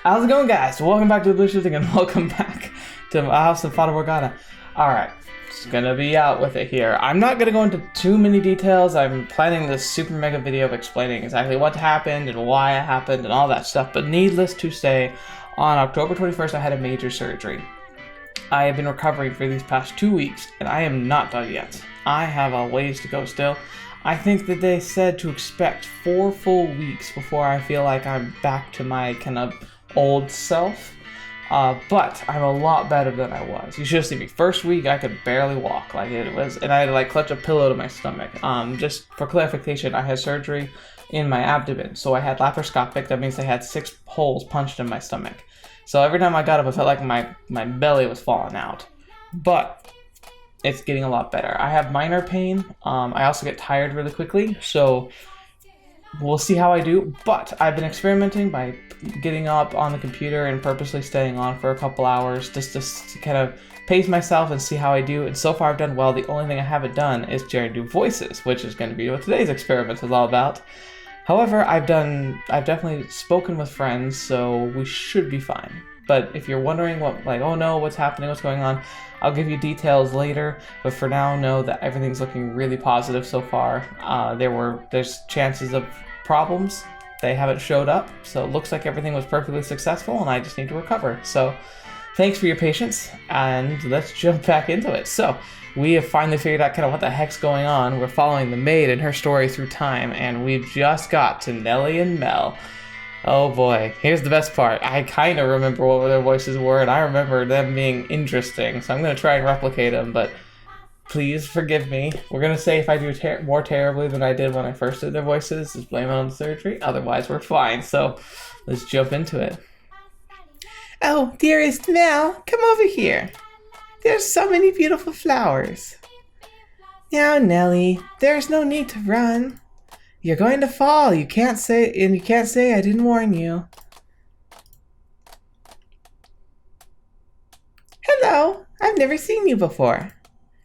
How's it going, guys? Welcome back to TheBlueShifting and welcome back to my house of Fata Morgana. Alright, just gonna be out with it here. I'm not gonna go into too many details. I'm planning this super mega video of explaining exactly what happened and why it happened and all that stuff. But needless to say, on October 21st, I had a major surgery. I have been recovering for these past 2 weeks, and I am not done yet. I have a ways to go still. I think that they said to expect 4 full weeks before I feel like I'm back to my kind of old self. But I'm a lot better than I was. You should have seen me. First week, I could barely walk. Like it was, and I had to like clutch a pillow to my stomach. Just for clarification, I had surgery in my abdomen, so I had laparoscopic. That means they had 6 holes punched in my stomach. So every time I got up, I felt like my belly was falling out. But it's getting a lot better. I have minor pain. I also get tired really quickly, so we'll see how I do. But I've been experimenting by getting up on the computer and purposely staying on for a couple hours just to kind of pace myself and see how I do. And so far I've done well. The only thing I haven't done is do voices, which is going to be what today's experiment is all about. However, I've definitely spoken with friends, so we should be fine. But if you're wondering oh no, what's happening, what's going on, I'll give you details later. But for now, know that everything's looking really positive so far. There's chances of problems. They haven't showed up, so it looks like everything was perfectly successful, and I just need to recover. So thanks for your patience, and let's jump back into it. So we have finally figured out kind of what the heck's going on. We're following the Maid and her story through time, and we've just got to Nellie and Mel. Oh boy, here's the best part. I kind of remember what their voices were, and I remember them being interesting, so I'm going to try and replicate them, but please forgive me. We're going to say if I do more terribly than I did when I first did their voices, just blame it on the surgery. Otherwise, we're fine, so let's jump into it. Oh, dearest Mel, come over here. There's so many beautiful flowers. Now, Nellie, there's no need to run. You're going to fall. You can't say I didn't warn you. Hello, I've never seen you before.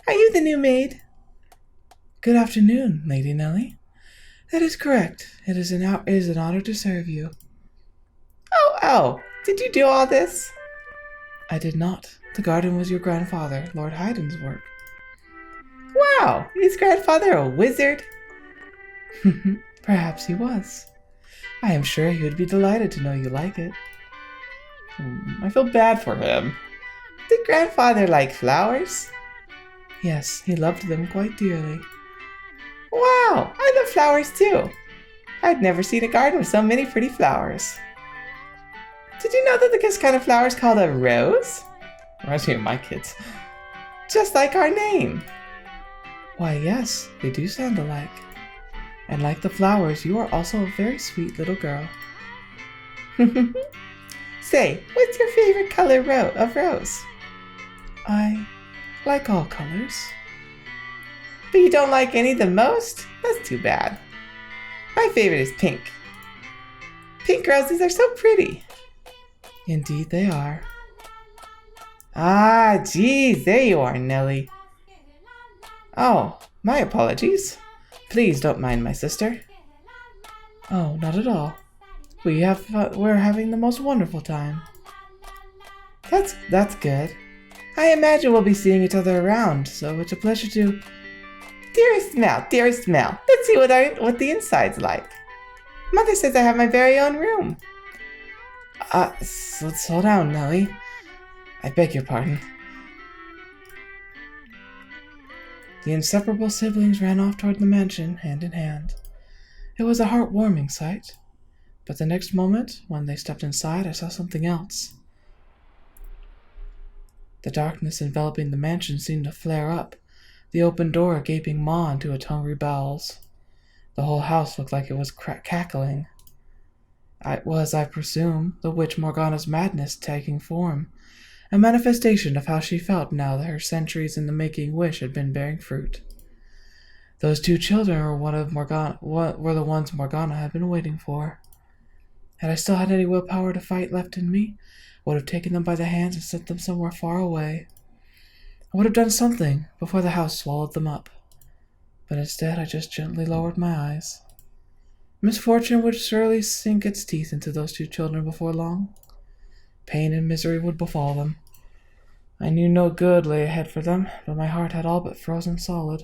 Are you the new maid? Good afternoon, Lady Nellie. That is correct. It is an honor to serve you. Oh, did you do all this? I did not. The garden was your grandfather, Lord Haydn's work. Wow, is grandfather a wizard? Perhaps he was. I am sure he would be delighted to know you like it. I feel bad for him. Did grandfather like flowers? Yes, he loved them quite dearly. Wow, I love flowers too. I'd never seen a garden with so many pretty flowers. Did you know that this kind of flower is called a rose? Reminds me of my kids. Just like our name. Why, yes, they do sound alike. And like the flowers, you are also a very sweet little girl. Say, what's your favorite color of rose? I like all colors. But you don't like any the most? That's too bad. My favorite is pink. Pink roses are so pretty. Indeed they are. Ah, geez, there you are, Nellie. Oh, my apologies. Please don't mind my sister. Oh, not at all. We're having the most wonderful time. That's good. I imagine we'll be seeing each other around, so it's a pleasure to... Dearest Mel, let's see what the inside's like. Mother says I have my very own room. Slow down, Nellie. I beg your pardon. The inseparable siblings ran off toward the mansion, hand in hand. It was a heartwarming sight, but the next moment, when they stepped inside, I saw something else. The darkness enveloping the mansion seemed to flare up, the open door a gaping maw into its hungry bowels. The whole house looked like it was cackling. It was, I presume, the witch Morgana's madness taking form, a manifestation of how she felt now that her centuries in the making wish had been bearing fruit. Those 2 children were the ones Morgana had been waiting for. Had I still had any willpower to fight left in me, I would have taken them by the hands and sent them somewhere far away. I would have done something before the house swallowed them up. But instead I just gently lowered my eyes. Misfortune would surely sink its teeth into those 2 children before long. pain and misery would befall them. I knew no good lay ahead for them, but my heart had all but frozen solid.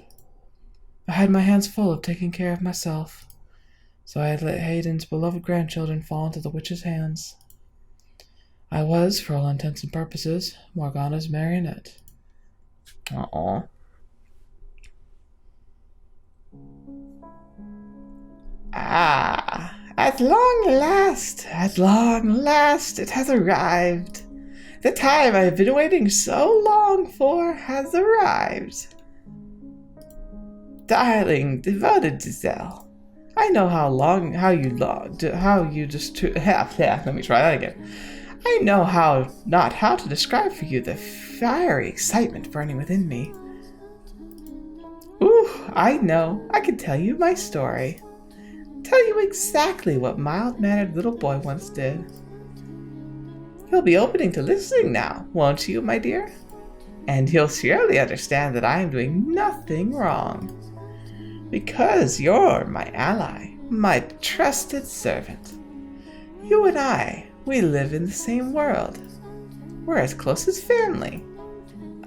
I had my hands full of taking care of myself, so I had let Hayden's beloved grandchildren fall into the witch's hands. I was, for all intents and purposes, Morgana's marionette. Uh-oh. Ah, at long last, it has arrived. The time I have been waiting so long for has arrived. Darling, devoted Giselle, I know let me try that again. I know not how to describe for you the fiery excitement burning within me. Ooh, I know, I can tell you my story. Tell you exactly what mild-mannered little boy once did. You'll be opening to listening now, won't you, my dear? And you'll surely understand that I am doing nothing wrong. Because you're my ally, my trusted servant. You and I, we live in the same world. We're as close as family.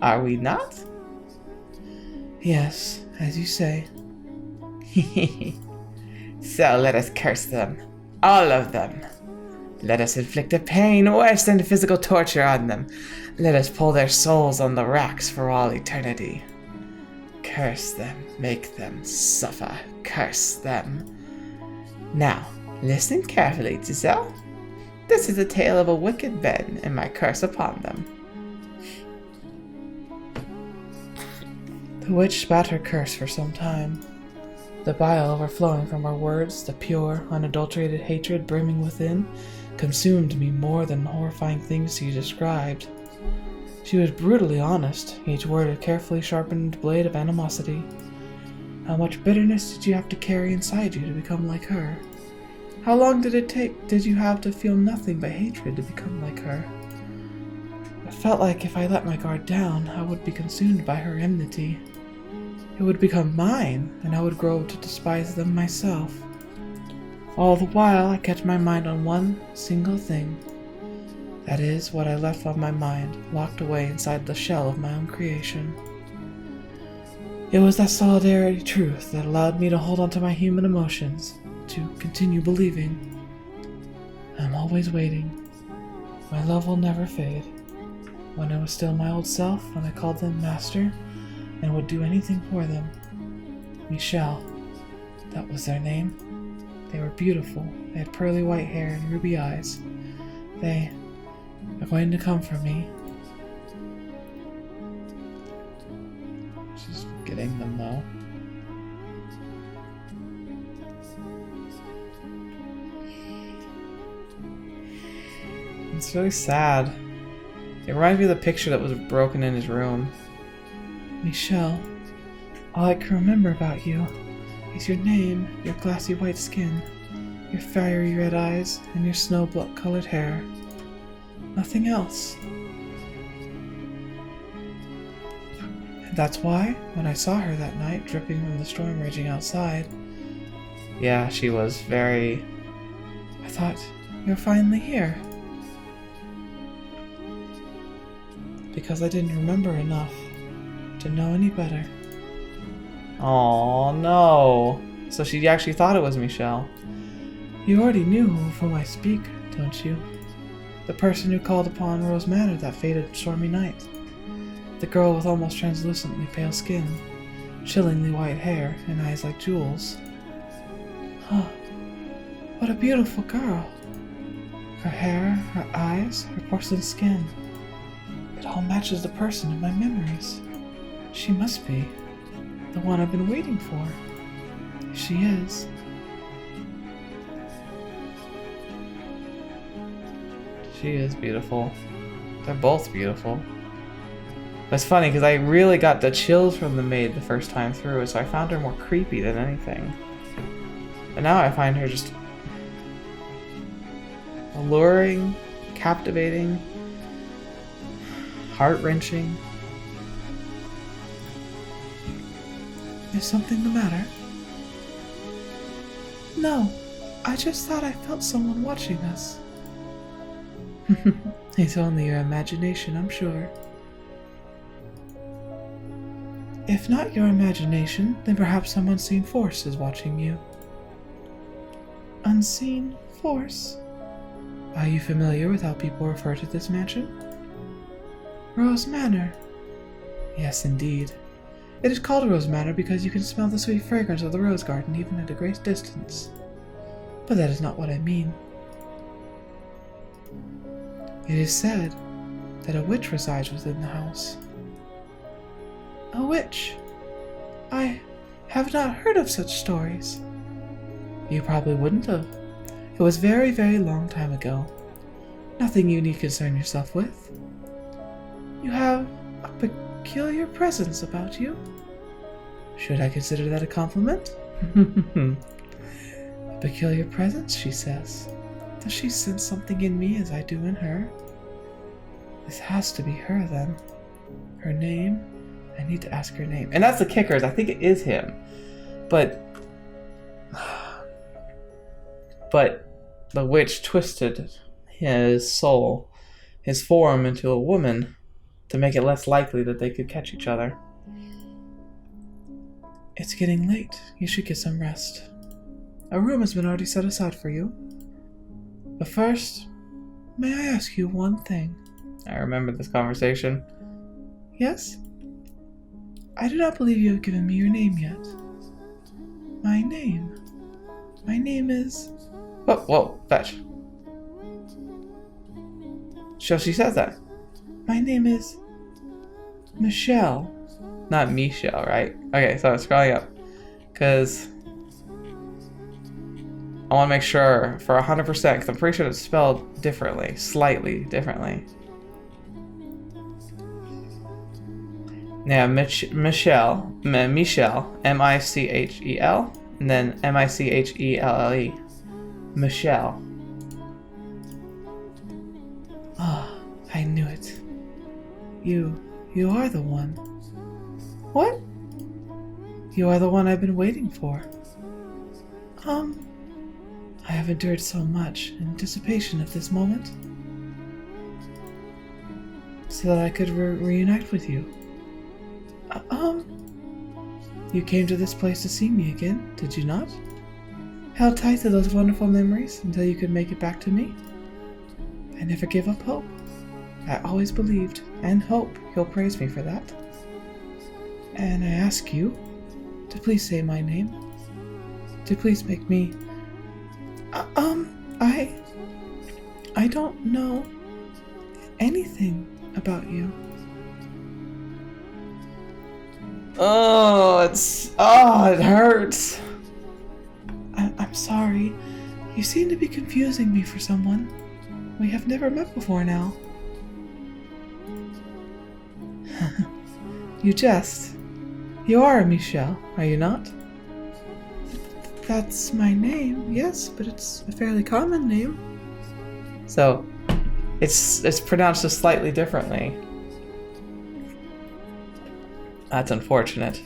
Are we not? Yes, as you say. So let us curse them. All of them. Let us inflict a pain worse than physical torture on them. Let us pull their souls on the racks for all eternity. Curse them. Make them suffer. Curse them. Now, listen carefully, Giselle. This is a tale of a wicked men and my curse upon them. The witch spat her curse for some time. The bile overflowing from her words, the pure, unadulterated hatred brimming within, consumed me more than the horrifying things she described. She was brutally honest, each word a carefully sharpened blade of animosity. How much bitterness did you have to carry inside you to become like her? How long did you have to feel nothing but hatred to become like her? I felt like if I let my guard down, I would be consumed by her enmity. It would become mine, and I would grow to despise them myself. All the while, I kept my mind on one single thing. That is, what I left on my mind, locked away inside the shell of my own creation. It was that solidarity truth that allowed me to hold on to my human emotions, to continue believing. I'm always waiting. My love will never fade. When I was still my old self, when I called them master, and would do anything for them. Michel, that was their name. They were beautiful. They had pearly white hair and ruby eyes. They are going to come for me. She's getting them though. It's really sad. It reminds me of the picture that was broken in his room. Michel, all I can remember about you is your name, your glassy white skin, your fiery red eyes, and your snow-colored hair. Nothing else. And that's why, when I saw her that night, dripping from the storm raging outside, yeah, she was very... I thought, you're finally here. Because I didn't remember enough to know any better. Oh no. So she actually thought it was Michel. You already knew of whom I speak, don't you? The person who called upon Rose Manor that fated stormy night. The girl with almost translucently pale skin, chillingly white hair, and eyes like jewels. Huh. What a beautiful girl. Her hair, her eyes, her porcelain skin. It all matches the person in my memories. She must be the one I've been waiting for. She is. She is beautiful. They're both beautiful. It's funny because I really got the chills from the Maid the first time through, so I found her more creepy than anything. But now I find her just alluring, captivating, heart-wrenching. Is something the matter? No, I just thought I felt someone watching us. It's only your imagination, I'm sure. If not your imagination, then perhaps some unseen force is watching you. Unseen force? Are you familiar with how people refer to this mansion? Rose Manor. Yes, indeed. It is called Rose Manor because you can smell the sweet fragrance of the rose garden even at a great distance. But that is not what I mean. It is said that a witch resides within the house. A witch? I have not heard of such stories. You probably wouldn't have. It was very, very long time ago. Nothing you need concern yourself with. You have a peculiar presence about you. Should I consider that a compliment? A peculiar presence, she says. Does she sense something in me as I do in her? This has to be her then. Her name? I need to ask her name. And that's the kicker, is I think it is him. But the witch twisted his soul, his form, into a woman to make it less likely that they could catch each other. It's getting late. You should get some rest. A room has been already set aside for you. But first, may I ask you one thing? I remember this conversation. Yes? I do not believe you have given me your name yet. My name? My name is... Whoa, fetch. So she says that. My name is... Michel. Not Michel, right? Okay, so I'm scrolling up. Because... I want to make sure for 100%, because I'm pretty sure it's spelled differently. Slightly differently. Yeah, Michel, M-I-C-H-E-L, and then M-I-C-H-E-L-L-E. Michel. Ah, I knew it. You are the one. What? You are the one I've been waiting for. I have endured so much in anticipation of this moment. So that I could reunite with you. You came to this place to see me again, did you not? Held tight to those wonderful memories until you could make it back to me? I never gave up hope. I always believed and hope you'll praise me for that. And I ask you to please say my name. To please make me... I don't know anything about you. It hurts. I'm sorry. You seem to be confusing me for someone we have never met before now. You jest. You are a Michel, are you not? That's my name, yes, but it's a fairly common name. So, it's pronounced just slightly differently. That's unfortunate.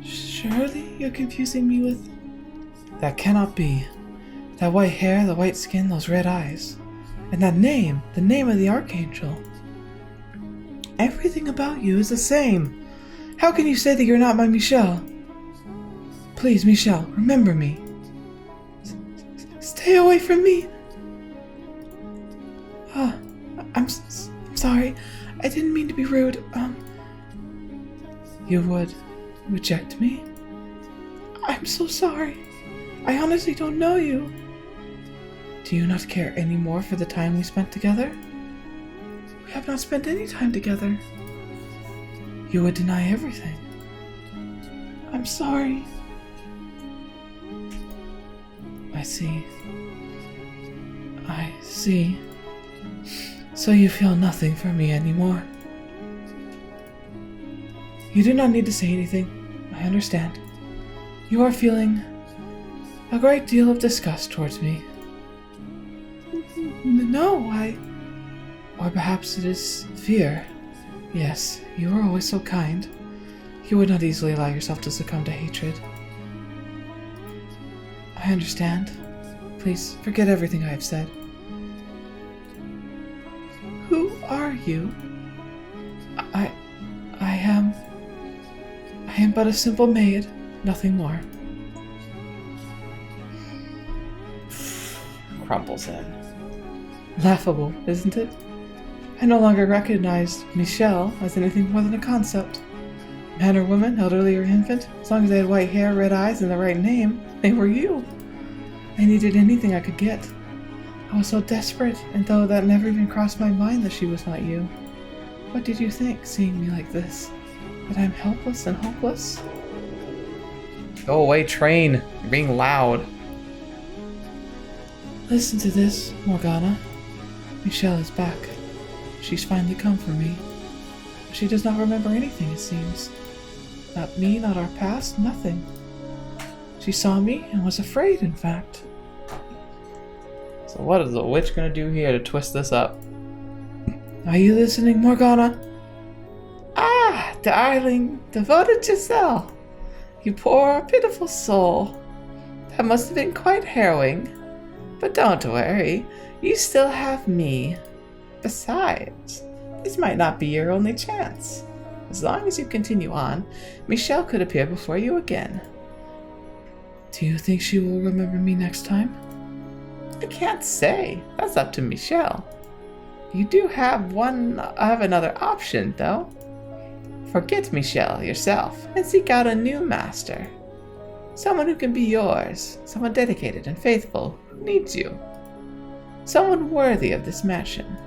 Surely you're confusing me with... That cannot be. That white hair, the white skin, those red eyes. And that name, the name of the Archangel. Everything about you is the same. How can you say that you're not my Michel? Please, Michel, remember me. Stay away from me. I'm sorry. I didn't mean to be rude. You would reject me? I'm so sorry. I honestly don't know you. Do you not care any more for the time we spent together? We have not spent any time together. You would deny everything. I'm sorry. I see. So you feel nothing for me anymore. You do not need to say anything. I understand. You are feeling a great deal of disgust towards me. No, Or perhaps it is fear. Yes, you are always so kind. You would not easily allow yourself to succumb to hatred. I understand. Please, forget everything I have said. Who are you? I am but a simple maid, nothing more. Crumples in. Laughable, isn't it? I no longer recognized Michel as anything more than a concept. Man or woman, elderly or infant, as long as they had white hair, red eyes, and the right name, they were you. I needed anything I could get. I was so desperate, and though that never even crossed my mind that she was not you. What did you think, seeing me like this? That I'm helpless and hopeless? Go away, train. You're being loud. Listen to this, Morgana. Michel is back. She's finally come for me. She does not remember anything, it seems. Not me, not our past, nothing. She saw me and was afraid, in fact. So what is the witch gonna do here to twist this up? Are you listening, Morgana? Ah, darling, devoted Giselle. You poor, pitiful soul. That must have been quite harrowing. But don't worry, you still have me. Besides, this might not be your only chance. As long as you continue on, Michel could appear before you again. Do you think she will remember me next time? I can't say. That's up to Michel. You do have another option, though. Forget Michel yourself and seek out a new master. Someone who can be yours. Someone dedicated and faithful who needs you. Someone worthy of this mansion.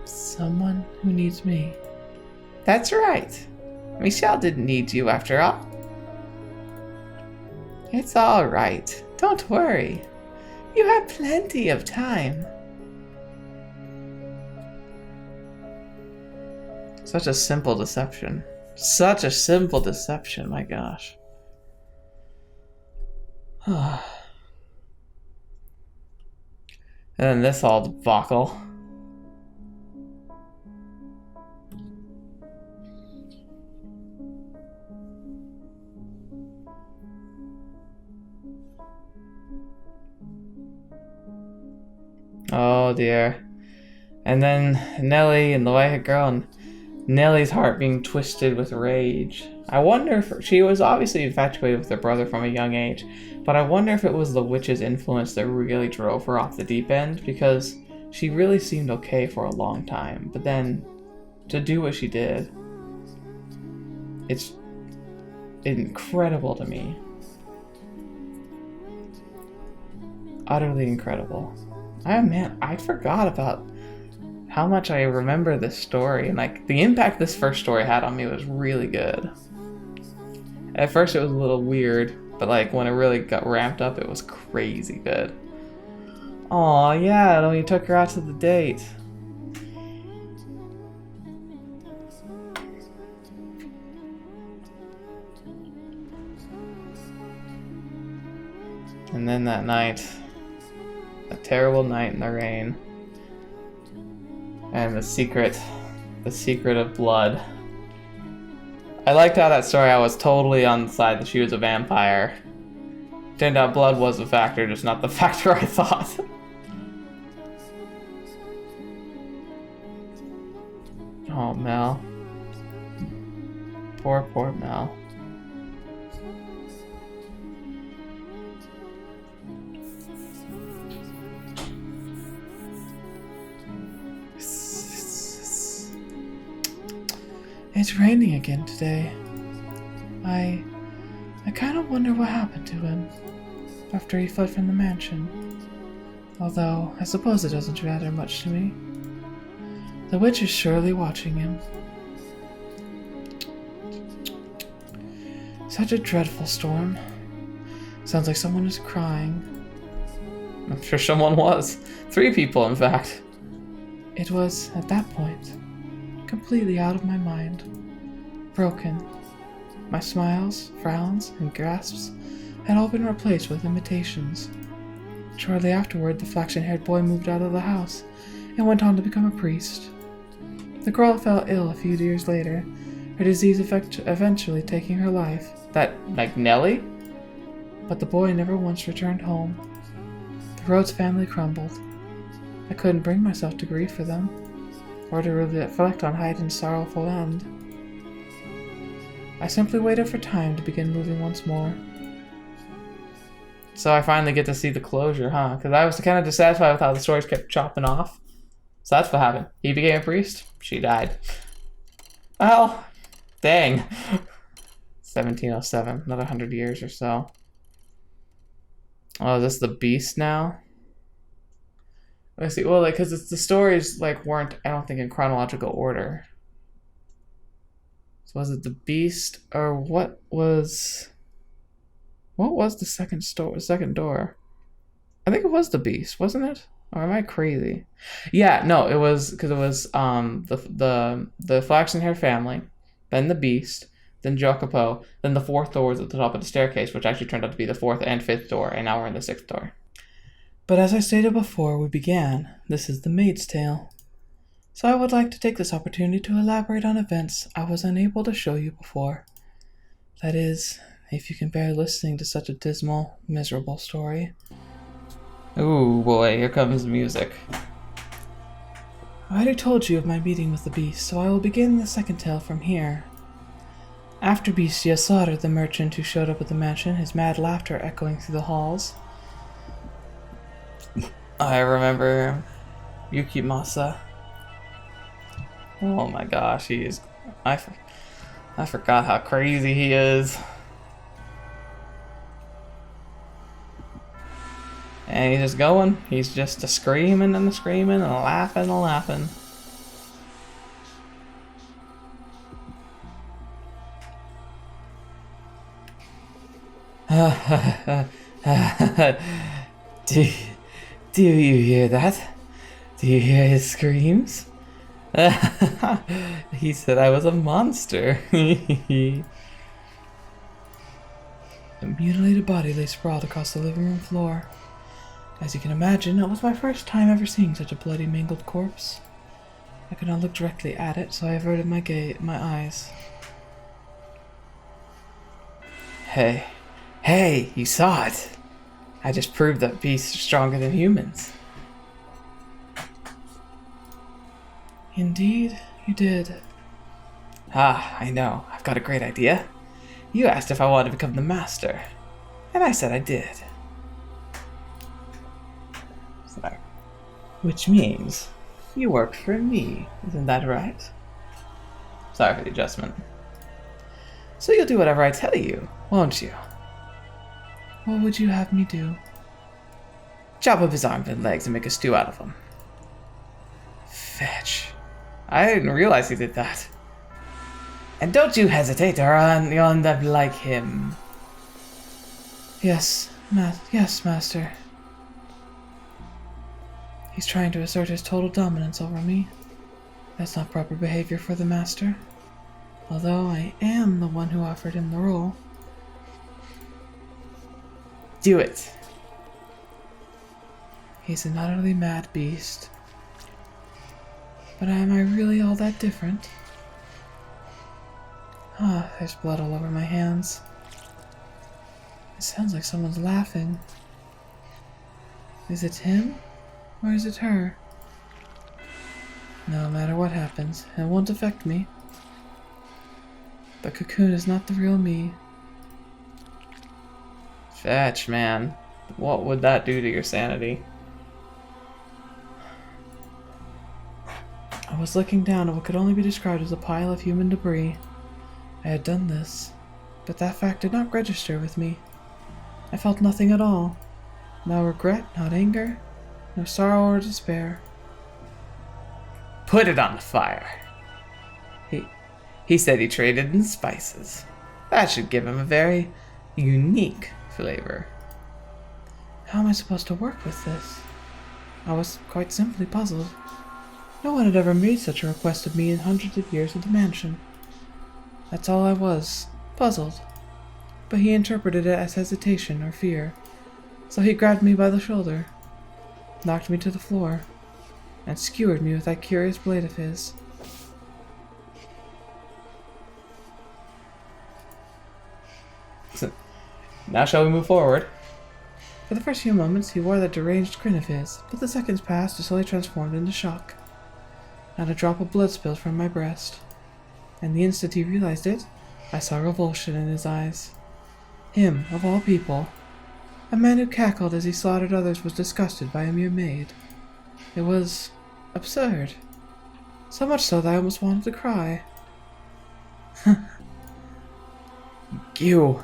Someone who needs me. That's right. Michel didn't need you after all. It's all right. Don't worry. You have plenty of time. Such a simple deception. Such a simple deception, my gosh. And then this all debacle. Oh dear. And then Nellie and the white girl and Nellie's heart being twisted with rage. I wonder if she was obviously infatuated with her brother from a young age, but I wonder if it was the witch's influence that really drove her off the deep end, because she really seemed okay for a long time, but then to do what she did, it's incredible to me. Utterly incredible. I forgot about how much I remember this story, and like the impact this first story had on me was really good. At first it was a little weird, but like when it really got ramped up, it was crazy good. Aw, yeah, when you took her out to the date. And then that night, a terrible night in the rain. And the secret of blood. I liked how that story, I was totally on the side that she was a vampire. Turned out blood was a factor, just not the factor I thought. Oh, Mel. Poor Mel. It's raining again today. I kind of wonder what happened to him after he fled from the mansion. Although, I suppose it doesn't matter much to me. The witch is surely watching him. Such a dreadful storm. Sounds like someone is crying. I'm sure someone was. 3 people, in fact. It was, at that point, completely out of my mind. Broken. My smiles, frowns, and grasps had all been replaced with imitations. Shortly afterward, the flaxen-haired boy moved out of the house and went on to become a priest. The girl fell ill a few years later, her disease eventually taking her life. That, like Nellie? But the boy never once returned home. The Rhodes family crumbled. I couldn't bring myself to grieve for them, or to reflect on Haydn's sorrowful end. I simply waited for time to begin moving once more. So I finally get to see the closure, huh? Because I was kind of dissatisfied with how the stories kept chopping off. So that's what happened. He became a priest. She died. Well, dang. 1707. Another 100 years or so. Oh, is this the beast now? Let's see. Well, like, because the stories, like, weren't, I don't think, in chronological order. So was it the beast, or what was the second door? I think it was the beast, wasn't it? Or am I crazy? Yeah, no, it was, because it was the flaxen hair family, then the beast, then Jacopo, then the fourth door was at the top of the staircase, which actually turned out to be the fourth and fifth door, and now we're in the sixth door. But as I stated before we began, this is the Maid's Tale. So I would like to take this opportunity to elaborate on events I was unable to show you before. That is, if you can bear listening to such a dismal, miserable story. Ooh boy, here comes music. I already told you of my meeting with the beast, so I will begin the second tale from here. After Bestia slaughtered the merchant who showed up at the mansion, his mad laughter echoing through the halls. I remember Yukimasa. Oh my gosh, he is... I forgot how crazy he is. And he's just going. He's just screaming and screaming and laughing and laughing. Do you hear that? Do you hear his screams? He said I was a monster. A mutilated body lay sprawled across the living room floor. As you can imagine, it was my first time ever seeing such a bloody, mangled corpse. I could not look directly at it, so I averted my eyes. Hey, you saw it! I just proved that beasts are stronger than humans. Indeed, you did. Ah, I know. I've got a great idea. You asked if I wanted to become the master, and I said I did. Sorry. Which means you work for me, isn't that right? Sorry for the adjustment. So you'll do whatever I tell you, won't you? What would you have me do? Chop up his arms and legs and make a stew out of them. Fetch. I didn't realize he did that. And don't you hesitate, or you'll end up like him. Yes, master. He's trying to assert his total dominance over me. That's not proper behavior for the master. Although I am the one who offered him the role. Do it. He's an utterly mad beast. But am I really all that different? Ah, there's blood all over my hands. It sounds like someone's laughing. Is it him? Or is it her? No matter what happens, it won't affect me. The cocoon is not the real me. Fetch, man. What would that do to your sanity? I was looking down at what could only be described as a pile of human debris. I had done this, but that fact did not register with me. I felt nothing at all. No regret, not anger, no sorrow or despair. Put it on the fire. He said he traded in spices. That should give him a very unique flavor. How am I supposed to work with this? I was quite simply puzzled. No one had ever made such a request of me in hundreds of years at the mansion. That's all I was, puzzled. But he interpreted it as hesitation or fear, so he grabbed me by the shoulder, knocked me to the floor, and skewered me with that curious blade of his. Now shall we move forward? For the first few moments, he wore that deranged grin of his, but the seconds passed to slowly transformed into shock. Not a drop of blood spilled from my breast. And the instant he realized it, I saw revulsion in his eyes. Him, of all people. A man who cackled as he slaughtered others was disgusted by a mere maid. It was absurd. So much so that I almost wanted to cry. You!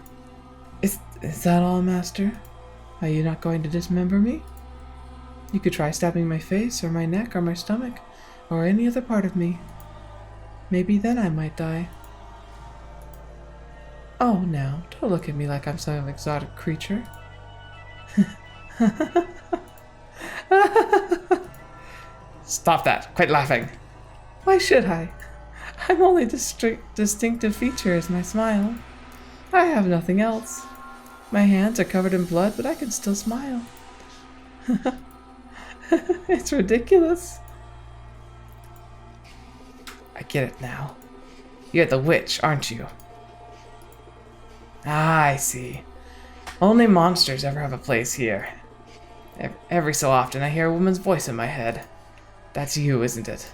Is that all, Master? Are you not going to dismember me? You could try stabbing my face, or my neck, or my stomach, or any other part of me. Maybe then I might die. Oh, now, don't look at me like I'm some exotic creature. Stop that! Quit laughing! Why should I? I'm only distinctive feature is my smile. I have nothing else. My hands are covered in blood, but I can still smile. It's ridiculous. I get it now. You're the witch, aren't you? Ah, I see. Only monsters ever have a place here. Every so often I hear a woman's voice in my head. That's you, isn't it?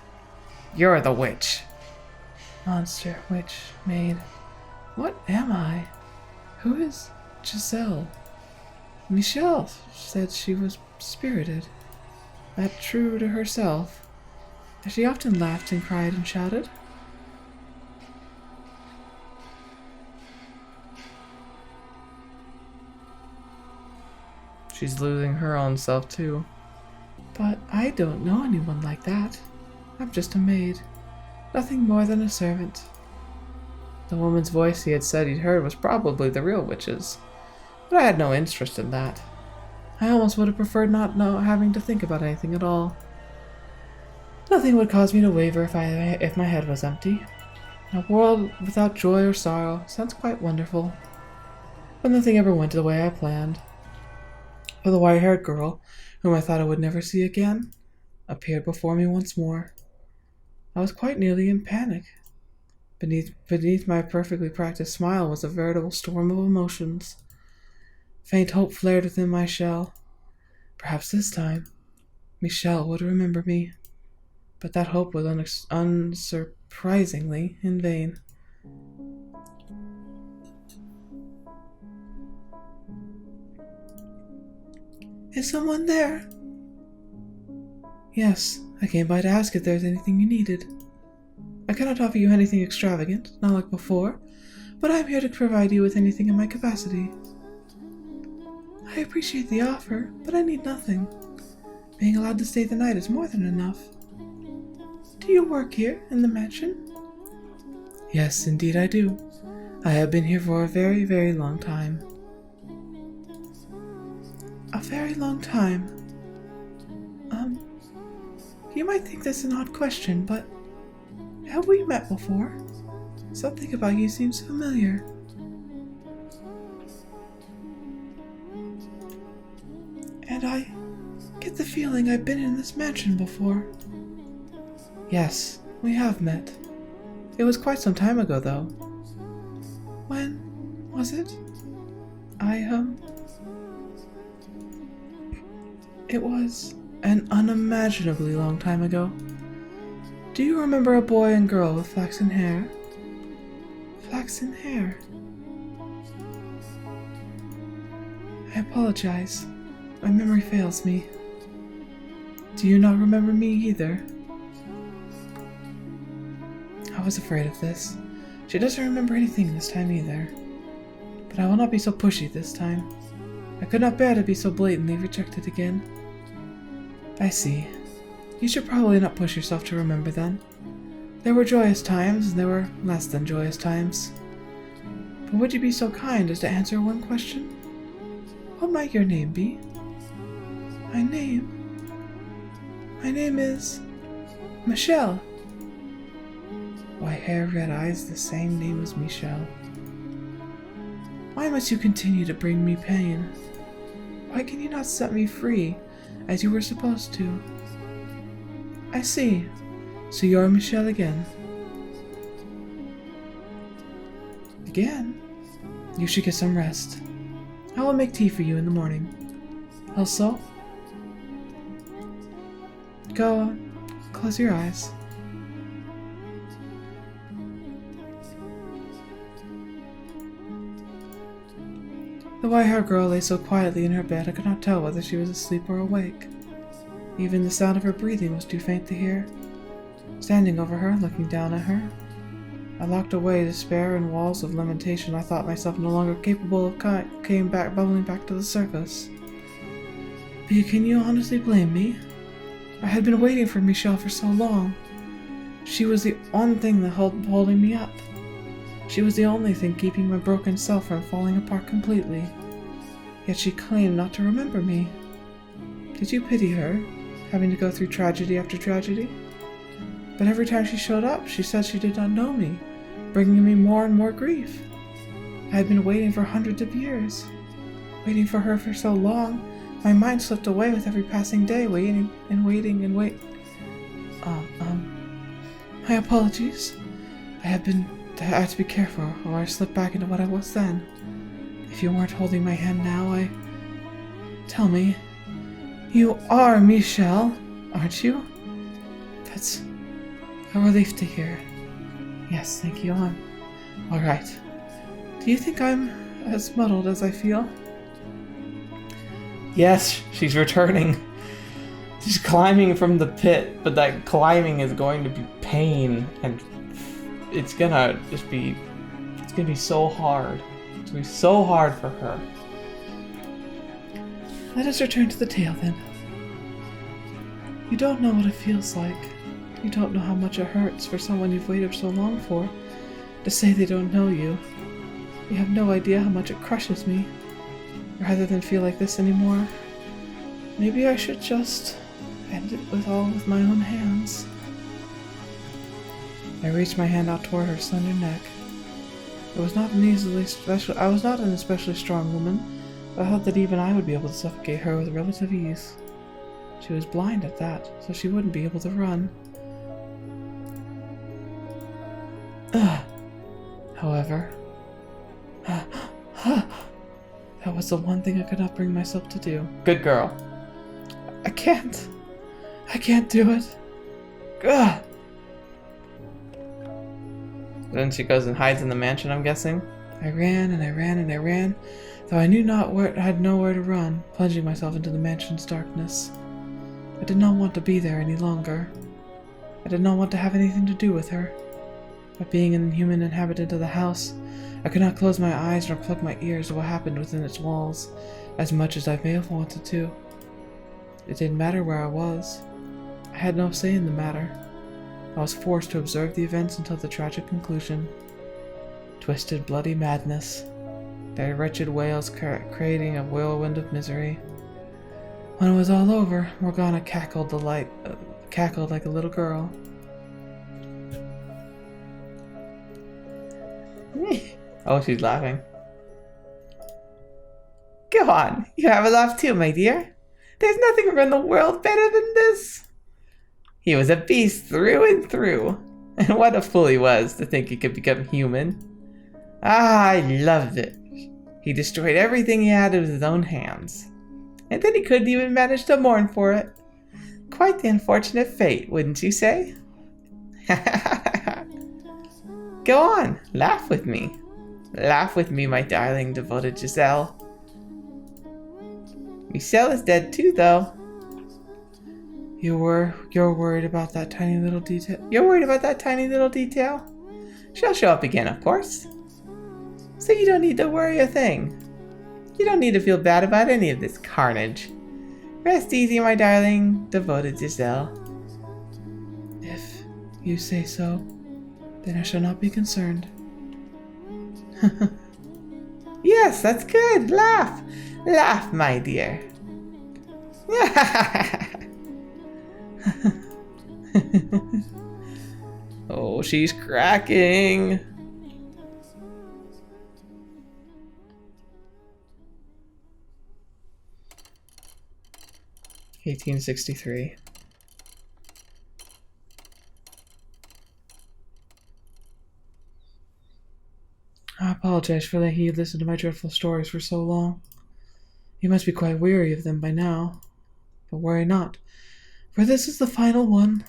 You're the witch. Monster, witch, maid. What am I? Who is Giselle? Michel said she was spirited. That true to herself. Has she often laughed and cried and shouted? She's losing her own self too. But I don't know anyone like that. I'm just a maid. Nothing more than a servant. The woman's voice he had said he'd heard was probably the real witch's. But I had no interest in that. I almost would have preferred not having to think about anything at all. Nothing would cause me to waver if my head was empty. A world without joy or sorrow sounds quite wonderful. But nothing ever went the way I planned. For the white-haired girl, whom I thought I would never see again, appeared before me once more. I was quite nearly in panic. Beneath my perfectly practiced smile was a veritable storm of emotions. Faint hope flared within my shell. Perhaps this time, Michel would remember me. But that hope was unsurprisingly in vain. Is someone there? Yes, I came by to ask if there's anything you needed. I cannot offer you anything extravagant, not like before, but I'm here to provide you with anything in my capacity. I appreciate the offer, but I need nothing. Being allowed to stay the night is more than enough. Do you work here, in the mansion? Yes, indeed I do. I have been here for a very, very long time. A very long time. You might think this an odd question, but have we met before? Something about you seems familiar. And I get the feeling I've been in this mansion before. Yes, we have met. It was quite some time ago, though. When was it? It was an unimaginably long time ago. Do you remember a boy and girl with flaxen hair? Flaxen hair. I apologize. My memory fails me. Do you not remember me either? I was afraid of this. She doesn't remember anything this time either. But I will not be so pushy this time. I could not bear to be so blatantly rejected again. I see. You should probably not push yourself to remember then. There were joyous times, and there were less than joyous times. But would you be so kind as to answer one question? What might your name be? My name is Michel. White hair, red eyes, the same name as Michel. Why must you continue to bring me pain? Why can you not set me free, as you were supposed to? I see. So you're Michel again. Again? You should get some rest. I will make tea for you in the morning. Also, go close your eyes. The white-haired girl lay so quietly in her bed I could not tell whether she was asleep or awake. Even the sound of her breathing was too faint to hear. Standing over her, looking down at her, I locked away despair in walls of lamentation I thought myself no longer capable of bubbling back to the surface. But can you honestly blame me? I had been waiting for Michel for so long. She was the one thing that holding me up. She was the only thing keeping my broken self from falling apart completely. Yet she claimed not to remember me. Did you pity her, having to go through tragedy after tragedy? But every time she showed up, she said she did not know me, bringing me more and more grief. I had been waiting for hundreds of years. Waiting for her for so long, my mind slipped away with every passing day, waiting. My apologies. I had to be careful, or I slipped back into what I was then. If you weren't holding my hand now, Tell me, you are Michel, aren't you? That's a relief to hear. Yes, thank you, I'm alright. Do you think I'm as muddled as I feel? Yes, she's returning. She's climbing from the pit, but that climbing is going to be pain, and it's gonna be so hard. It's gonna be so hard for her. Let us return to the tale then. You don't know what it feels like. You don't know how much it hurts for someone you've waited so long for to say they don't know you. You have no idea how much it crushes me. Rather than feel like this anymore, maybe I should just end it with my own hands. I reached my hand out toward her slender neck. I was not an especially strong woman, but I thought that even I would be able to suffocate her with relative ease. She was blind at that, so she wouldn't be able to run. However, that was the one thing I could not bring myself to do. Good girl. I can't do it. Ugh. Then she goes and hides in the mansion, I'm guessing. I ran and I ran and I ran, though I had nowhere to run, plunging myself into the mansion's darkness. I did not want to be there any longer. I did not want to have anything to do with her. But being an inhuman inhabitant of the house, I could not close my eyes nor plug my ears to what happened within its walls, as much as I may have wanted to. It didn't matter where I was. I had no say in the matter. I was forced to observe the events until the tragic conclusion. Twisted, bloody madness. Their wretched wails creating a whirlwind of misery. When it was all over, Morgana cackled like a little girl. Oh, she's laughing. Go on, you have a laugh too, my dear. There's nothing around the world better than this. He was a beast through and through. And what a fool he was to think he could become human. Ah, I loved it. He destroyed everything he had with his own hands. And then he couldn't even manage to mourn for it. Quite the unfortunate fate, wouldn't you say? Go on, laugh with me. Laugh with me, my darling, devoted Giselle. Michel is dead too, though. You're worried about that tiny little detail? You're worried about that tiny little detail? She'll show up again, of course. So you don't need to worry a thing. You don't need to feel bad about any of this carnage. Rest easy, my darling, devoted Giselle. If you say so, then I shall not be concerned. Yes, that's good. Laugh. Laugh, my dear. Oh, she's cracking. (1863). I apologize for letting you listen to my dreadful stories for so long. You must be quite weary of them by now. But worry not, for this is the final one,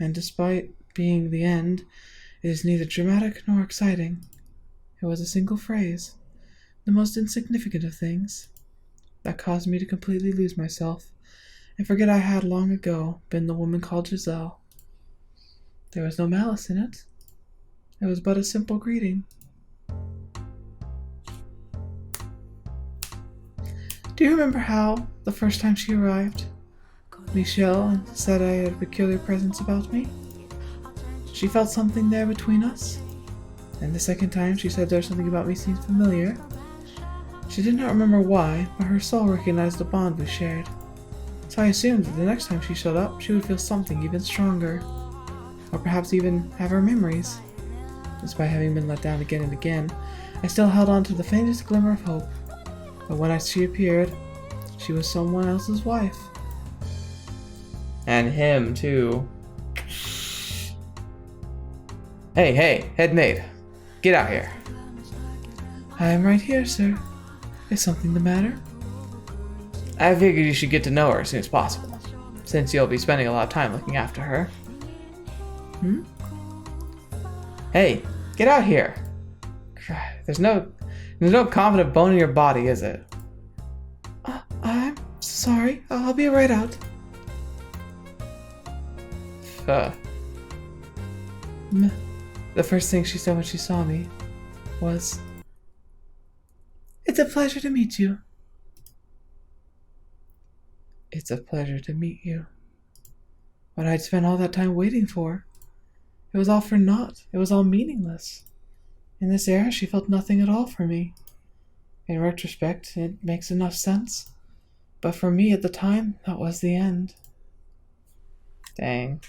and despite being the end, it is neither dramatic nor exciting. It was a single phrase, the most insignificant of things, that caused me to completely lose myself and forget I had long ago been the woman called Giselle. There was no malice in it. It was but a simple greeting. Do you remember how, the first time she arrived, Michel said I had a peculiar presence about me? She felt something there between us. And the second time she said there something about me seemed familiar. She did not remember why, but her soul recognized the bond we shared. So I assumed that the next time she showed up, she would feel something even stronger. Or perhaps even have her memories. Despite having been let down again and again, I still held on to the faintest glimmer of hope. But when she appeared, she was someone else's wife. And him, too. Hey, head maid. Get out here. I am right here, sir. Is something the matter? I figured you should get to know her as soon as possible, since you'll be spending a lot of time looking after her. Hey, get out here. There's no confident bone in your body, is it? I'm sorry. I'll be right out. The first thing she said when she saw me was, "It's a pleasure to meet you." It's a pleasure to meet you. What I'd spent all that time waiting for. It was all for naught. It was all meaningless. In this era, she felt nothing at all for me. In retrospect, it makes enough sense. But for me at the time, that was the end. Dang.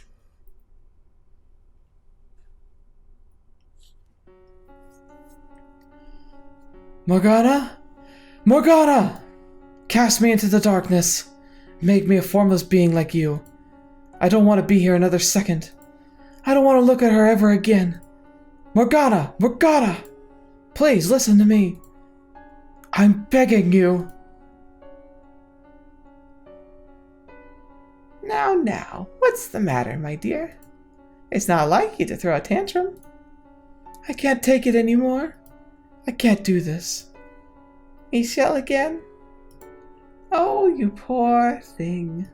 Morgana? Morgana! Cast me into the darkness. Make me a formless being like you. I don't want to be here another second. I don't want to look at her ever again. Morgana! Morgana! Please listen to me. I'm begging you. Now, what's the matter, my dear? It's not like you to throw a tantrum. I can't take it anymore. I can't do this. Michel again? Oh, you poor thing.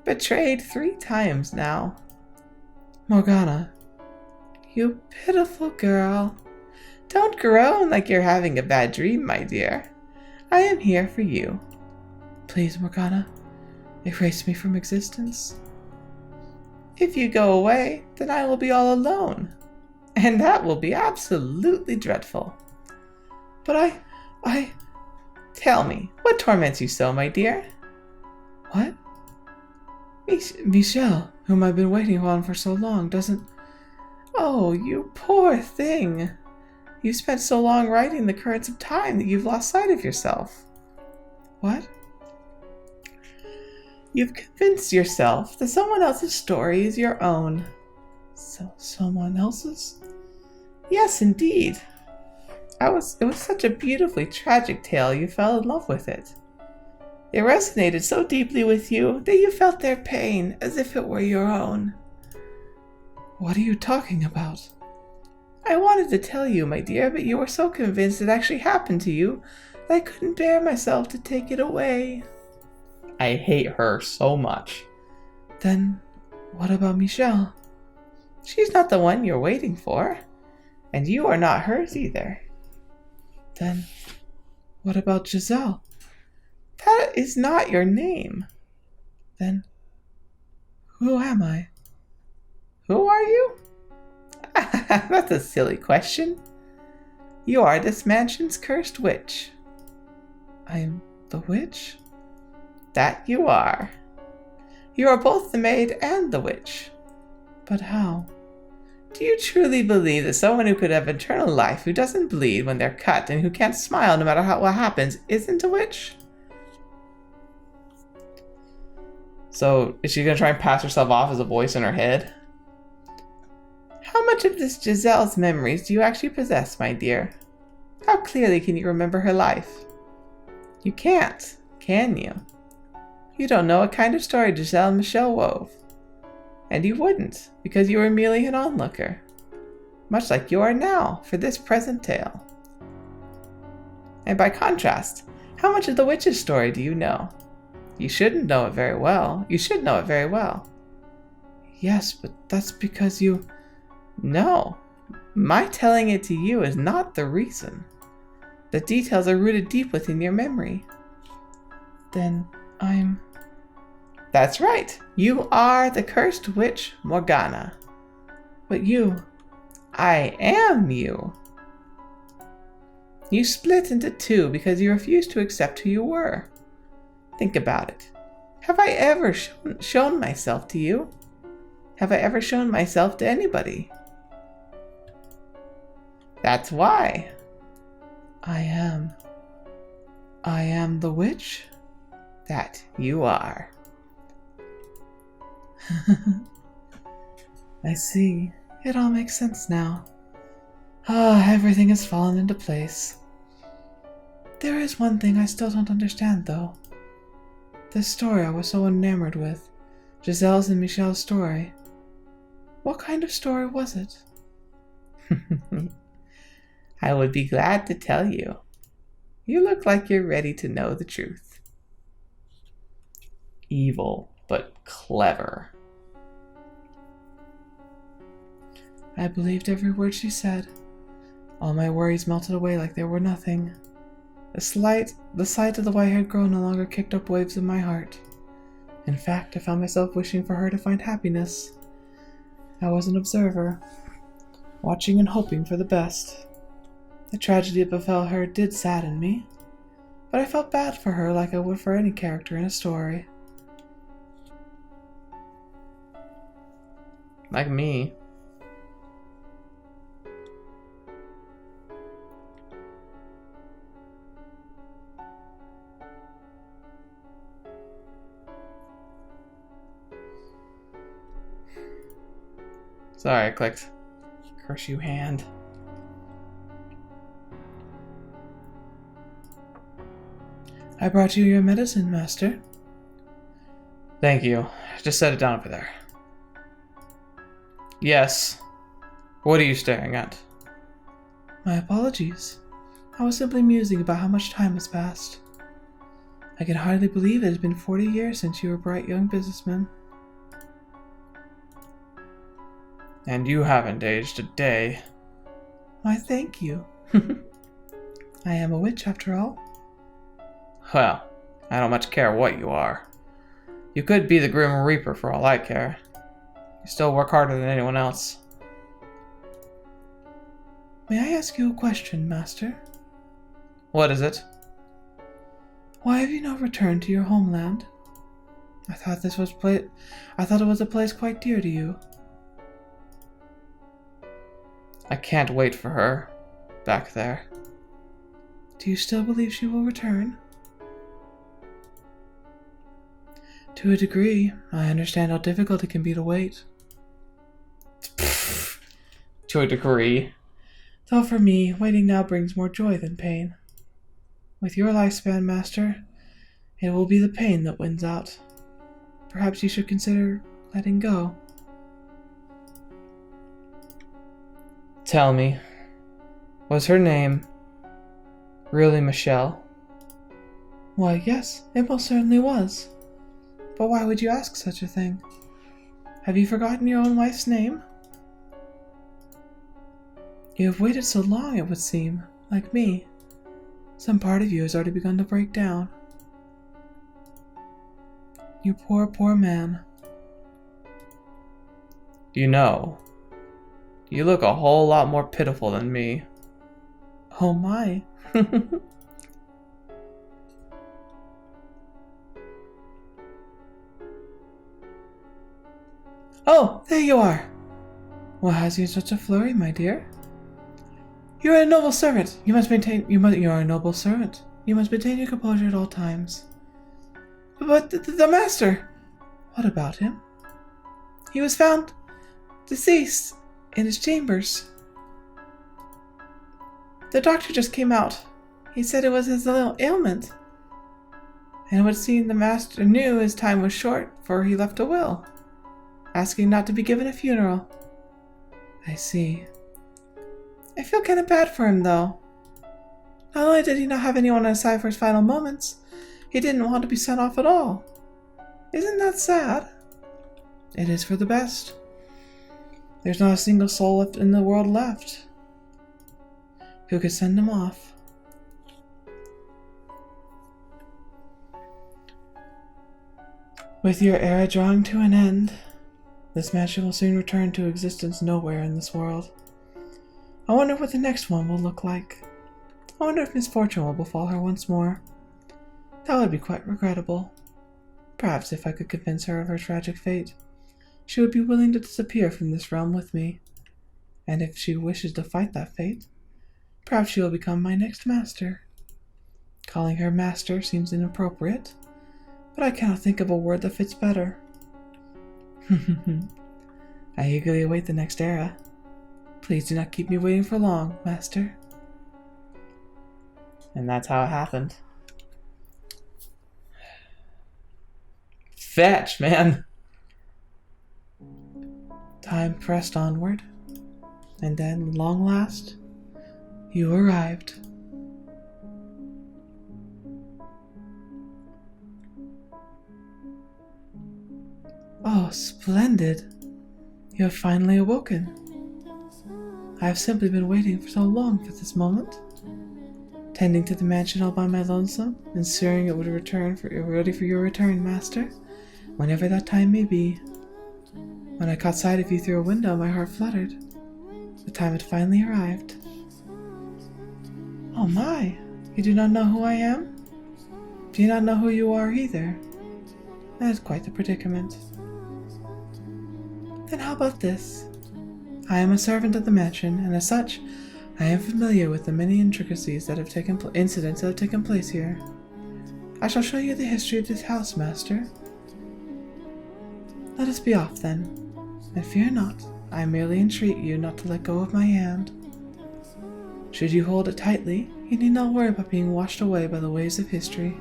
Betrayed 3 times now. Morgana, you pitiful girl. Don't groan like you're having a bad dream, my dear. I am here for you. Please, Morgana, erase me from existence. If you go away, then I will be all alone. And that will be absolutely dreadful. But I... Tell me, what torments you so, my dear? What? Michel, whom I've been waiting on for so long, doesn't... Oh, you poor thing. You spent so long writing the currents of time that you've lost sight of yourself. What? You've convinced yourself that someone else's story is your own. So, someone else's? Yes, indeed. It was such a beautifully tragic tale you fell in love with it. It resonated so deeply with you that you felt their pain as if it were your own. What are you talking about? I wanted to tell you, my dear, but you were so convinced it actually happened to you that I couldn't bear myself to take it away. I hate her so much. Then, what about Michel? She's not the one you're waiting for, and you are not hers either. Then, what about Giselle? That is not your name. Then, who am I? Who are you? That's a silly question. You are this mansion's cursed witch. I'm the witch? That you are. You are both the maid and the witch. But how? Do you truly believe that someone who could have eternal life, who doesn't bleed when they're cut, and who can't smile no matter what happens, isn't a witch? So, is she gonna try and pass herself off as a voice in her head? How much of this Giselle's memories do you actually possess, my dear? How clearly can you remember her life? You can't. Can you? You don't know what kind of story Giselle and Michel wove. And you wouldn't, because you were merely an onlooker. Much like you are now for this present tale. And by contrast, how much of the witch's story do you know? You shouldn't know it very well. You should know it very well. Yes, but that's because you... No. My telling it to you is not the reason. The details are rooted deep within your memory. Then I'm... That's right. You are the cursed witch Morgana. But you... I am you. You split into two because you refused to accept who you were. Think about it. Have I ever shown myself to you? Have I ever shown myself to anybody? That's why. I am the witch that you are. I see. It all makes sense now. Everything has fallen into place. There is one thing I still don't understand, though. This story I was so enamored with, Giselle's and Michel's story. What kind of story was it? I would be glad to tell you. You look like you're ready to know the truth. Evil, but clever. I believed every word she said. All my worries melted away like they were nothing. The sight of the white-haired girl no longer kicked up waves in my heart. In fact, I found myself wishing for her to find happiness. I was an observer, watching and hoping for the best. The tragedy that befell her did sadden me, but I felt bad for her like I would for any character in a story. Like me. Sorry, I clicked. Curse you, hand. I brought you your medicine, Master. Thank you. Just set it down over there. Yes. What are you staring at? My apologies. I was simply musing about how much time has passed. I can hardly believe it has been 40 years since you were a bright young businessman. And you haven't aged a day. Why, thank you. I am a witch, after all. Well, I don't much care what you are. You could be the Grim Reaper for all I care. You still work harder than anyone else. May I ask you a question, Master? What is it? Why have you not returned to your homeland? I thought it was a place quite dear to you. I can't wait for her back there. Do you still believe she will return? To a degree, I understand how difficult it can be to wait. To a degree. Though for me, waiting now brings more joy than pain. With your lifespan, Master, it will be the pain that wins out. Perhaps you should consider letting go. Tell me, was her name really Michel? Why, yes, it most certainly was. But why would you ask such a thing? Have you forgotten your own wife's name? You have waited so long, it would seem, like me. Some part of you has already begun to break down. You poor, poor man. You know, you look a whole lot more pitiful than me. Oh my. Oh, there you are. What has you in such a flurry, my dear? You are a noble servant. You are a noble servant. You must maintain your composure at all times. But the master. What about him? He was found deceased in his chambers. The doctor just came out. He said it was his little ailment. And it would seem the master knew his time was short, for he left a will, asking not to be given a funeral. I see. I feel kind of bad for him, though. Not only did he not have anyone on his side for his final moments, he didn't want to be sent off at all. Isn't that sad? It is for the best. There's not a single soul left in the world left who could send him off. With your era drawing to an end, this mansion will soon return to existence nowhere in this world. I wonder what the next one will look like. I wonder if misfortune will befall her once more. That would be quite regrettable. Perhaps if I could convince her of her tragic fate, she would be willing to disappear from this realm with me. And if she wishes to fight that fate, perhaps she will become my next master. Calling her master seems inappropriate, but I cannot think of a word that fits better. I eagerly await the next era. Please do not keep me waiting for long, master. And that's how it happened. Fetch, man! Time pressed onward, and then, at long last, you arrived. Oh, splendid! You have finally awoken. I have simply been waiting for so long for this moment, tending to the mansion all by my lonesome, ensuring it would return ready for your return, master, whenever that time may be. When I caught sight of you through a window, my heart fluttered. The time had finally arrived. Oh my! You do not know who I am? Do you not know who you are either? That is quite the predicament. Then how about this? I am a servant of the mansion, and as such, I am familiar with the many incidents that have taken place here. I shall show you the history of this house, master. Let us be off then, and fear not, I merely entreat you not to let go of my hand. Should you hold it tightly, you need not worry about being washed away by the waves of history.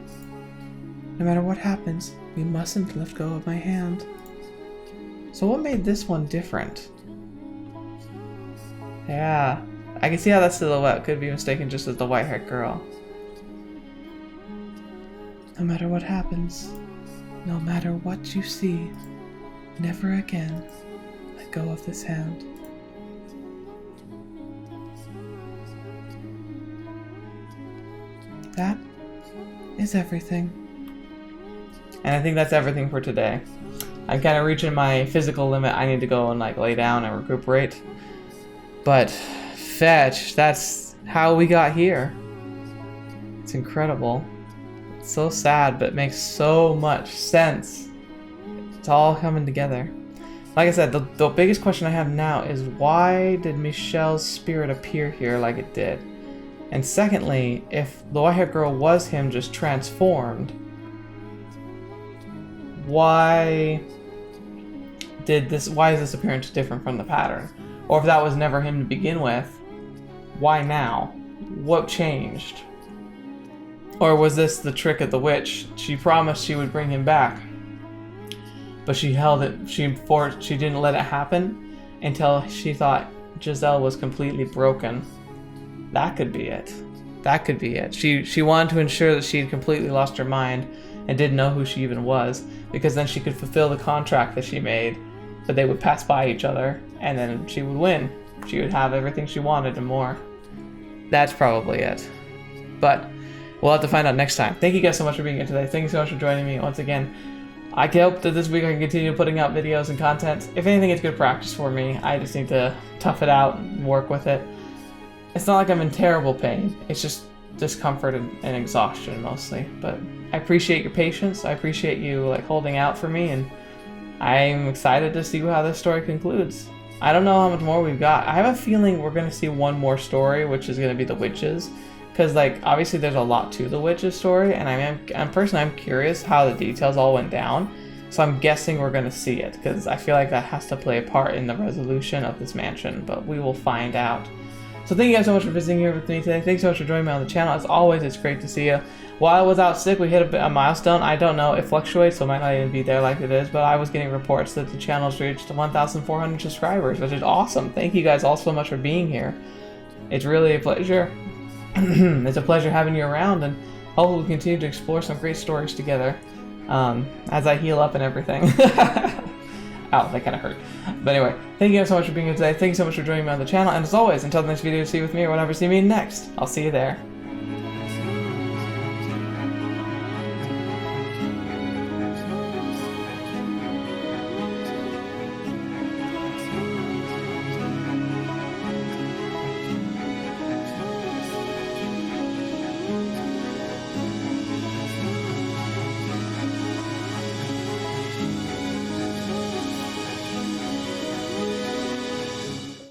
No matter what happens, you mustn't let go of my hand. So what made this one different? Yeah, I can see how that silhouette could be mistaken just as the white-haired girl. No matter what happens, no matter what you see, never again let go of this hand. That is everything. And I think that's everything for today. I'm kind of reaching my physical limit. I need to go and lay down and recuperate. But fetch, that's how we got here. It's incredible. It's so sad, but makes so much sense. It's all coming together. Like I said, the biggest question I have now is why did Michel's spirit appear here like it did? And secondly, if the white-haired girl was him just transformed, why is this appearance different from the pattern? Or if that was never him to begin with, why now? What changed? Or was this the trick of the witch? She promised she would bring him back, but she held it, she didn't let it happen until she thought Giselle was completely broken. That could be it. That could be it. She wanted to ensure that she had completely lost her mind and didn't know who she even was, because then she could fulfill the contract that she made, but they would pass by each other, and then she would win. She would have everything she wanted and more. That's probably it. But we'll have to find out next time. Thank you guys so much for being here today. Thank you so much for joining me once again. I hope that this week I can continue putting out videos and content. If anything, it's good practice for me. I just need to tough it out and work with it. It's not like I'm in terrible pain. It's just discomfort and exhaustion mostly. But I appreciate your patience. I appreciate you holding out for me, and I'm excited to see how this story concludes. I don't know how much more we've got. I have a feeling we're going to see one more story, which is going to be the witches. Because, obviously there's a lot to the witches story, and I'm curious how the details all went down. So I'm guessing we're going to see it, because I feel like that has to play a part in the resolution of this mansion, but we will find out. So thank you guys so much for visiting here with me today. Thanks so much for joining me on the channel. As always, it's great to see you. While I was out sick, we hit a milestone. I don't know, it fluctuates, so it might not even be there like it is, but I was getting reports that the channel's reached 1,400 subscribers, which is awesome. Thank you guys all so much for being here. It's really a pleasure. It's a pleasure having you around, and hopefully we'll continue to explore some great stories together as I heal up and everything. Ow, that kind of hurt. But anyway, thank you guys so much for being here today. Thank you so much for joining me on the channel, and as always, until the next video, see you with me or whenever you see me next, I'll see you there.